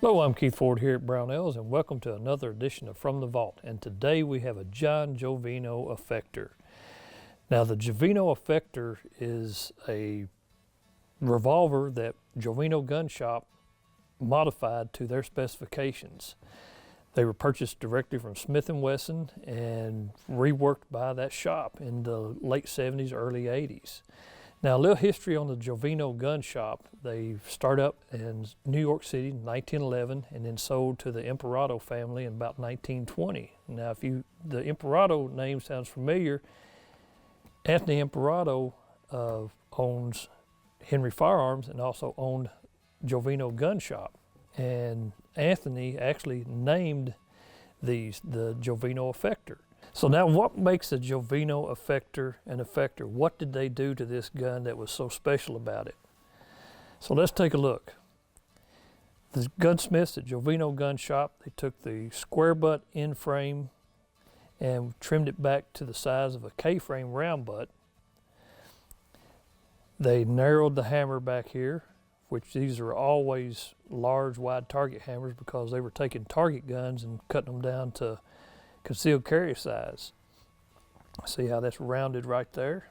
Hello, I'm Keith Ford here at Brownells, and welcome to another edition of From the Vault. And today we have a John Jovino Effector. Now, the Jovino Effector is a revolver that Jovino Gun Shop modified to their specifications. They were purchased directly from Smith Wesson and reworked by that shop in the late 70s, early 80s. Now, a little history on the Jovino Gun Shop. They started up in New York City in 1911 and then sold to the Imperato family in about 1920. Now, the Imperato name sounds familiar. Anthony Imperato owns Henry Firearms and also owned Jovino Gun Shop. And Anthony actually named these the Jovino Effector. So now, what makes a Jovino Effector an Effector? What did they do to this gun that was so special about it? So let's take a look. The gunsmiths at Jovino Gun Shop, they took the square butt N-frame and trimmed it back to the size of a K-frame round butt. They narrowed the hammer back here, which these are always large, wide target hammers because they were taking target guns and cutting them down to concealed carry size. See how that's rounded right there?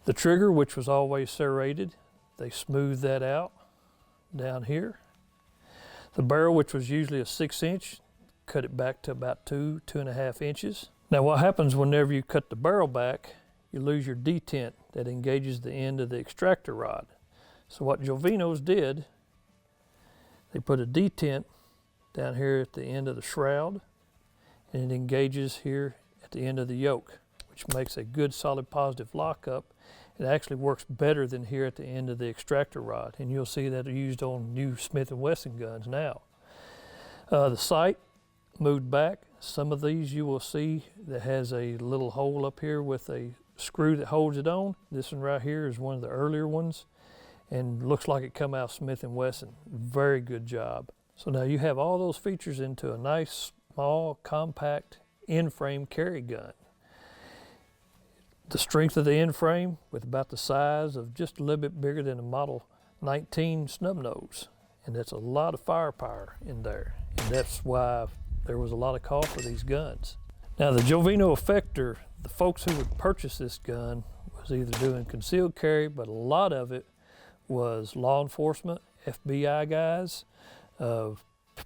The trigger, which was always serrated, they smoothed that out down here. The barrel, which was usually a 6-inch, cut it back to about 2.5 inches. Now, what happens whenever you cut the barrel back, you lose your detent that engages the end of the extractor rod. So what Jovino's did, they put a detent down here at the end of the shroud, and it engages here at the end of the yoke, which makes a good solid positive lockup. It actually works better than here at the end of the extractor rod, and you'll see that used on new Smith Wesson guns now. The sight moved back. Some of these you will see that has a little hole up here with a screw that holds it on. This one right here is one of the earlier ones and looks like it come out Smith Wesson. Very good job. So now you have all those features into a nice small, compact N-frame carry gun. The strength of the N-frame with about the size of just a little bit bigger than a Model 19 snub-nosed. And that's a lot of firepower in there. And that's why there was a lot of call for these guns. Now, the Jovino Effector, the folks who would purchase this gun was either doing concealed carry, but a lot of it was law enforcement, FBI guys,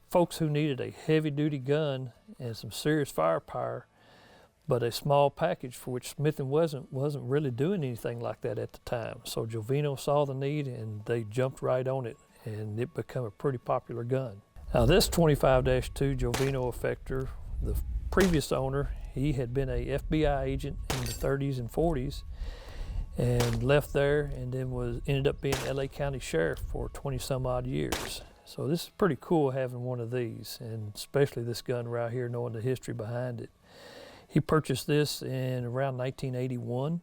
folks who needed a heavy-duty gun and some serious firepower, but a small package for which Smith & Wesson wasn't really doing anything like that at the time. So Jovino saw the need and they jumped right on it, and it became a pretty popular gun. Now, this 25-2 Jovino Effector, the previous owner, he had been a FBI agent in the 30s and 40s and left there, and then ended up being LA County Sheriff for 20 some odd years. So this is pretty cool having one of these, and especially this gun right here, knowing the history behind it. He purchased this in around 1981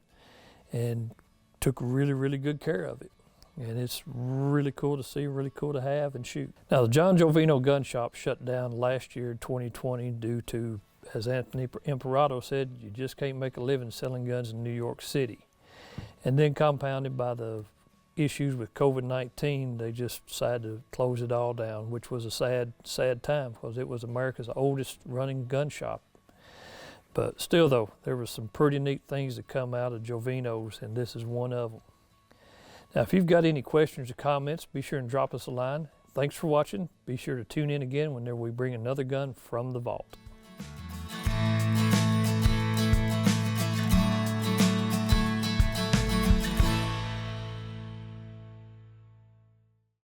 and took really, really good care of it. And it's really cool to see, really cool to have and shoot. Now, the John Jovino Gun Shop shut down last year, 2020, due to, as Anthony Imperato said, you just can't make a living selling guns in New York City. And then compounded by the issues with COVID-19, they just decided to close it all down, which was a sad, sad time because it was America's oldest running gun shop. But still though, there were some pretty neat things that come out of Jovino's, and this is one of them. Now, if you've got any questions or comments, be sure and drop us a line. Thanks for watching. Be sure to tune in again whenever we bring another gun from the vault.